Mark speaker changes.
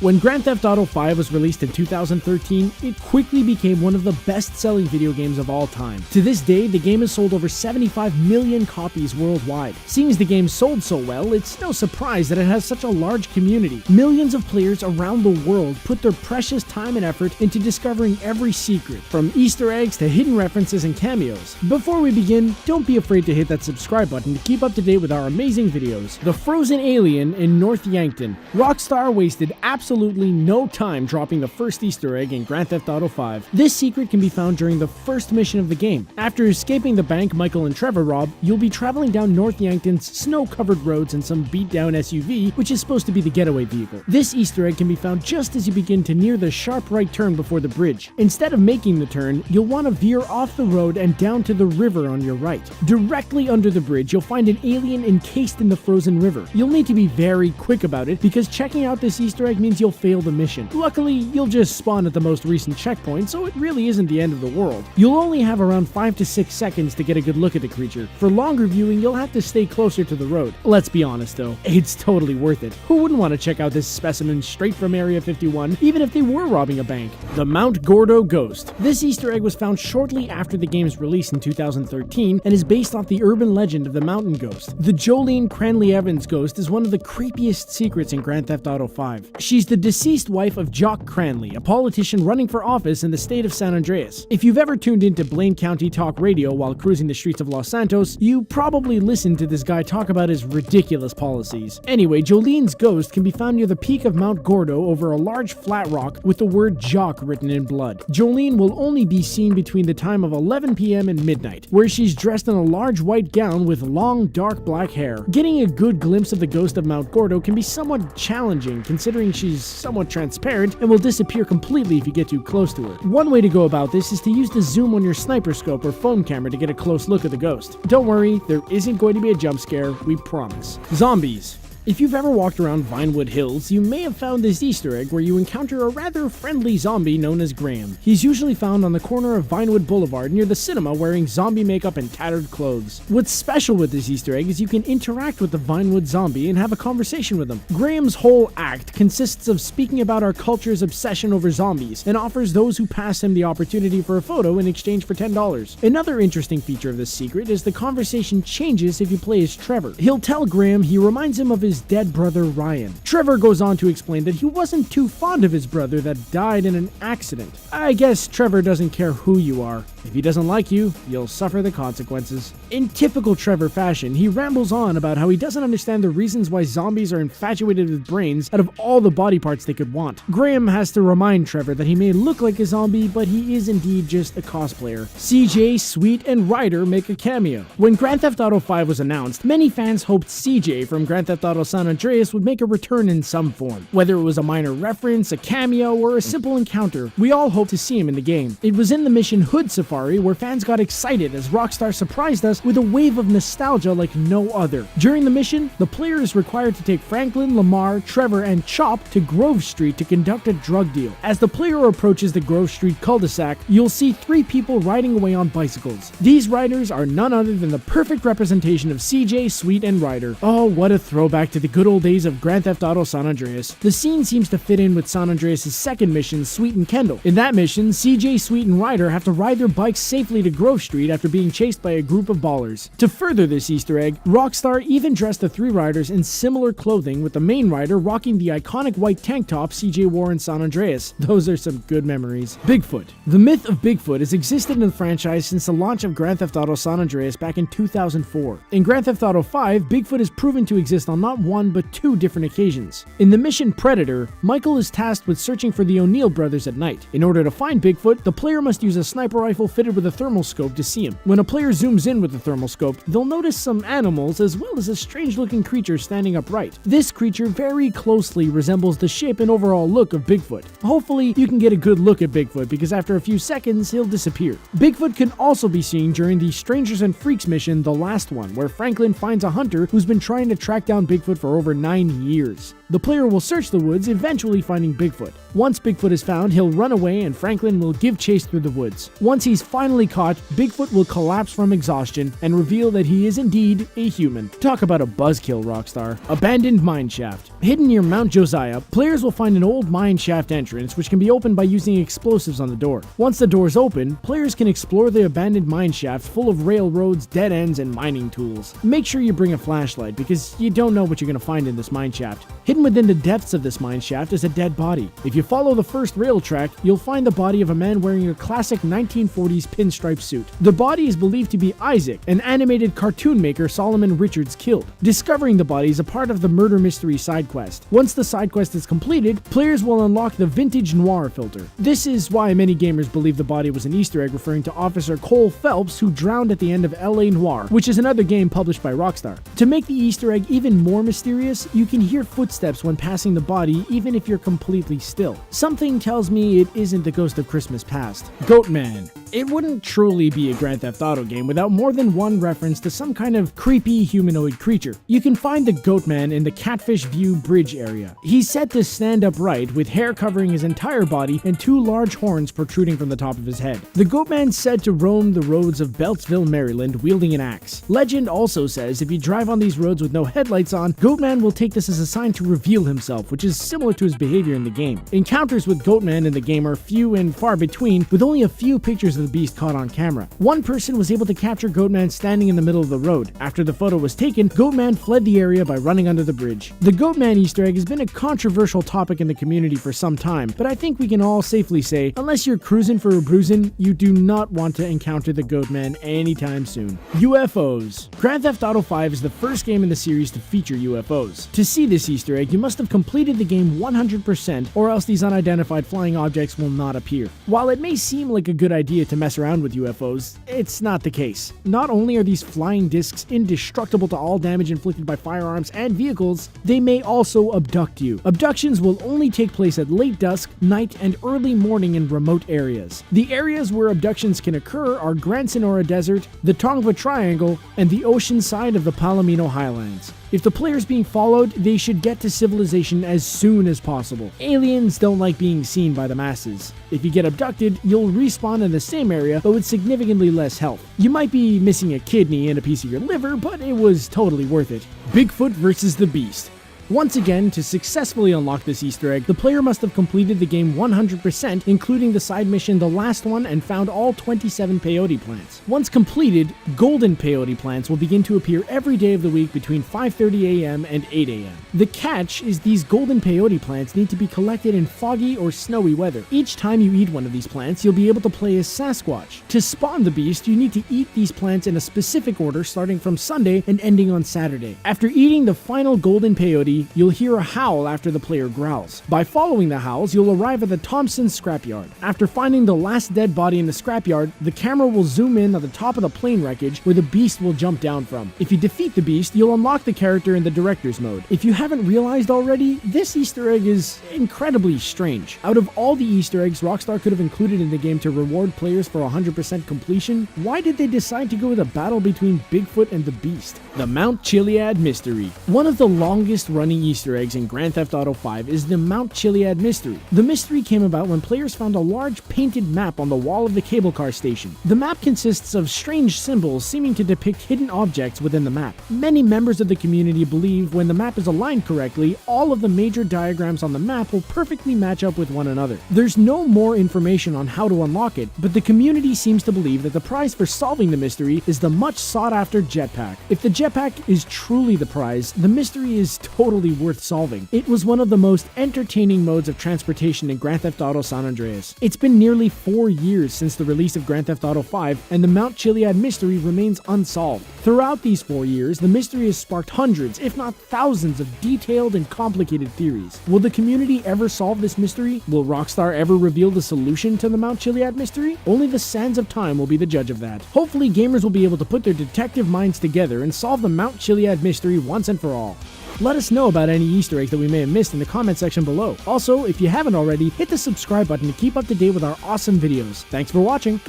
Speaker 1: When Grand Theft Auto V was released in 2013, it quickly became one of the best-selling video games of all time. To this day, the game has sold over 75 million copies worldwide. Seeing as the game sold so well, it's no surprise that it has such a large community. Millions of players around the world put their precious time and effort into discovering every secret, from Easter eggs to hidden references and cameos. Before we begin, don't be afraid to hit that subscribe button to keep up to date with our amazing videos. The Frozen Alien in North Yankton. Rockstar wasted absolutely no time dropping the first Easter egg in Grand Theft Auto V. This secret can be found during the first mission of the game. After escaping the bank Michael and Trevor rob, you'll be traveling down North Yankton's snow-covered roads in some beat-down SUV, which is supposed to be the getaway vehicle. This Easter egg can be found just as you begin to near the sharp right turn before the bridge. Instead of making the turn, you'll want to veer off the road and down to the river on your right. Directly under the bridge, you'll find an alien encased in the frozen river. You'll need to be very quick about it, because checking out this Easter egg means you'll fail the mission. Luckily, you'll just spawn at the most recent checkpoint, so it really isn't the end of the world. You'll only have around 5 to 6 seconds to get a good look at the creature. For longer viewing, you'll have to stay closer to the road. Let's be honest though, it's totally worth it. Who wouldn't want to check out this specimen straight from Area 51, even if they were robbing a bank? The Mount Gordo Ghost. This Easter egg was found shortly after the game's release in 2013 and is based off the urban legend of the Mountain Ghost. The Jolene Cranley Evans ghost is one of the creepiest secrets in Grand Theft Auto V. She's the deceased wife of Jock Cranley, a politician running for office in the state of San Andreas. If you've ever tuned into Blaine County Talk Radio while cruising the streets of Los Santos, you probably listened to this guy talk about his ridiculous policies. Anyway, Jolene's ghost can be found near the peak of Mount Gordo over a large flat rock with the word Jock written in blood. Jolene will only be seen between the time of 11 p.m. and midnight, where she's dressed in a large white gown with long dark black hair. Getting a good glimpse of the ghost of Mount Gordo can be somewhat challenging, considering she's somewhat transparent and will disappear completely if you get too close to her. One way to go about this is to use the zoom on your sniper scope or phone camera to get a close look at the ghost. Don't worry, there isn't going to be a jump scare, we promise. Zombies. If you've ever walked around Vinewood Hills, you may have found this Easter egg where you encounter a rather friendly zombie known as Graham. He's usually found on the corner of Vinewood Boulevard near the cinema wearing zombie makeup and tattered clothes. What's special with this Easter egg is you can interact with the Vinewood zombie and have a conversation with him. Graham's whole act consists of speaking about our culture's obsession over zombies and offers those who pass him the opportunity for a photo in exchange for $10. Another interesting feature of this secret is the conversation changes if you play as Trevor. He'll tell Graham he reminds him of his dead brother Ryan. Trevor goes on to explain that he wasn't too fond of his brother that died in an accident. I guess Trevor doesn't care who you are. If he doesn't like you, you'll suffer the consequences. In typical Trevor fashion, he rambles on about how he doesn't understand the reasons why zombies are infatuated with brains out of all the body parts they could want. Graham has to remind Trevor that he may look like a zombie, but he is indeed just a cosplayer. CJ, Sweet, and Ryder make a cameo. When Grand Theft Auto V was announced, many fans hoped CJ from Grand Theft Auto San Andreas would make a return in some form. Whether it was a minor reference, a cameo, or a simple encounter, we all hoped to see him in the game. It was in the mission Hood Safari where fans got excited as Rockstar surprised us with a wave of nostalgia like no other. During the mission, the player is required to take Franklin, Lamar, Trevor, and Chop to Grove Street to conduct a drug deal. As the player approaches the Grove Street cul-de-sac, you'll see 3 people riding away on bicycles. These riders are none other than the perfect representation of CJ, Sweet, and Ryder. Oh, what a throwback to the good old days of Grand Theft Auto San Andreas. The scene seems to fit in with San Andreas' second mission, Sweet and Kendall. In that mission, CJ, Sweet, and Ryder have to ride their bikes safely to Grove Street after being chased by a group of ballers. To further this Easter egg, Rockstar even dressed the 3 riders in similar clothing, with the main rider rocking the iconic white tank top CJ wore in San Andreas. Those are some good memories. Bigfoot. The myth of Bigfoot has existed in the franchise since the launch of Grand Theft Auto San Andreas back in 2004. In Grand Theft Auto V, Bigfoot is proven to exist on not one but 2 different occasions. In the mission Predator, Michael is tasked with searching for the O'Neill brothers at night. In order to find Bigfoot, the player must use a sniper rifle fitted with a thermal scope to see him. When a player zooms in with the thermal scope, they'll notice some animals as well as a strange looking creature standing upright. This creature very closely resembles the shape and overall look of Bigfoot. Hopefully, you can get a good look at Bigfoot because after a few seconds, he'll disappear. Bigfoot can also be seen during the Strangers and Freaks mission, the last one, where Franklin finds a hunter who's been trying to track down Bigfoot Bigfoot for over 9 years. The player will search the woods, eventually finding Bigfoot. Once Bigfoot is found, he'll run away and Franklin will give chase through the woods. Once he's finally caught, Bigfoot will collapse from exhaustion and reveal that he is indeed a human. Talk about a buzzkill, Rockstar. Abandoned mine shaft. Hidden near Mount Josiah, players will find an old mine shaft entrance which can be opened by using explosives on the door. Once the doors open, players can explore the abandoned mine shaft full of railroads, dead ends, and mining tools. Make sure you bring a flashlight because you don't know what you're going to find in this mine shaft. Hidden within the depths of this mine shaft is a dead body. If you follow the first rail track, you'll find the body of a man wearing a classic 1940s pinstripe suit. The body is believed to be Isaac, an animated cartoon maker Solomon Richards killed. Discovering the body is a part of the murder mystery side quest. Once the side quest is completed, players will unlock the Vintage Noir filter. This is why many gamers believe the body was an Easter egg referring to Officer Cole Phelps, who drowned at the end of L.A. Noire, which is another game published by Rockstar. To make the Easter egg even more mysterious, you can hear footsteps when passing the body even if you're completely still. Something tells me it isn't the ghost of Christmas past. Goatman. It wouldn't truly be a Grand Theft Auto game without more than one reference to some kind of creepy humanoid creature. You can find the Goatman in the Catfish View Bridge area. He's said to stand upright with hair covering his entire body and 2 large horns protruding from the top of his head. The Goatman's said to roam the roads of Beltsville, Maryland, wielding an axe. Legend also says if you drive on these roads with no headlights on, Goatman will take this as a sign to reveal himself, which is similar to his behavior in the game. Encounters with Goatman in the game are few and far between, with only a few pictures of the beast caught on camera. One person was able to capture Goatman standing in the middle of the road. After the photo was taken, Goatman fled the area by running under the bridge. The Goatman Easter egg has been a controversial topic in the community for some time, but I think we can all safely say, unless you're cruising for a bruising, you do not want to encounter the Goatman anytime soon. UFOs. Grand Theft Auto 5 is the first game in the series to feature UFOs. To see this Easter egg, you must have completed the game 100%, or else these unidentified flying objects will not appear. While it may seem like a good idea to mess around with UFOs, it's not the case. Not only are these flying discs indestructible to all damage inflicted by firearms and vehicles, they may also abduct you. Abductions will only take place at late dusk, night, and early morning in remote areas. The areas where abductions can occur are Grand Senora Desert, the Tongva Triangle, and the ocean side of the Palomino Highlands. If the player's being followed, they should get to civilization as soon as possible. Aliens don't like being seen by the masses. If you get abducted, you'll respawn in the same area, but with significantly less health. You might be missing a kidney and a piece of your liver, but it was totally worth it. Bigfoot versus the Beast. Once again, to successfully unlock this Easter egg, the player must have completed the game 100%, including the side mission The Last One, and found all 27 peyote plants. Once completed, golden peyote plants will begin to appear every day of the week between 5:30 a.m. and 8 a.m. The catch is these golden peyote plants need to be collected in foggy or snowy weather. Each time you eat one of these plants, you'll be able to play as Sasquatch. To spawn the beast, you need to eat these plants in a specific order starting from Sunday and ending on Saturday. After eating the final golden peyote, you'll hear a howl after the player growls. By following the howls, you'll arrive at the Thompson scrapyard. After finding the last dead body in the scrapyard, the camera will zoom in at the top of the plane wreckage where the beast will jump down from. If you defeat the beast, you'll unlock the character in the director's mode. If you haven't realized already, this Easter egg is incredibly strange. Out of all the Easter eggs Rockstar could have included in the game to reward players for 100% completion, why did they decide to go with a battle between Bigfoot and the Beast? The Mount Chiliad Mystery. One of the longest running Easter eggs in Grand Theft Auto 5 is the Mount Chiliad Mystery. The mystery came about when players found a large painted map on the wall of the cable car station. The map consists of strange symbols seeming to depict hidden objects within the map. Many members of the community believe when the map is aligned correctly, all of the major diagrams on the map will perfectly match up with one another. There's no more information on how to unlock it, but the community seems to believe that the prize for solving the mystery is the much sought after jetpack. If the jetpack is truly the prize, the mystery is totally worth solving. It was one of the most entertaining modes of transportation in Grand Theft Auto San Andreas. It's been nearly 4 years since the release of Grand Theft Auto 5, and the Mount Chiliad mystery remains unsolved. Throughout these 4 years, the mystery has sparked hundreds, if not thousands, of detailed and complicated theories. Will the community ever solve this mystery? Will Rockstar ever reveal the solution to the Mount Chiliad mystery? Only the sands of time will be the judge of that. Hopefully, gamers will be able to put their detective minds together and solve the Mount Chiliad mystery once and for all. Let us know about any Easter eggs that we may have missed in the comment section below. Also, if you haven't already, hit the subscribe button to keep up to date with our awesome videos. Thanks for watching!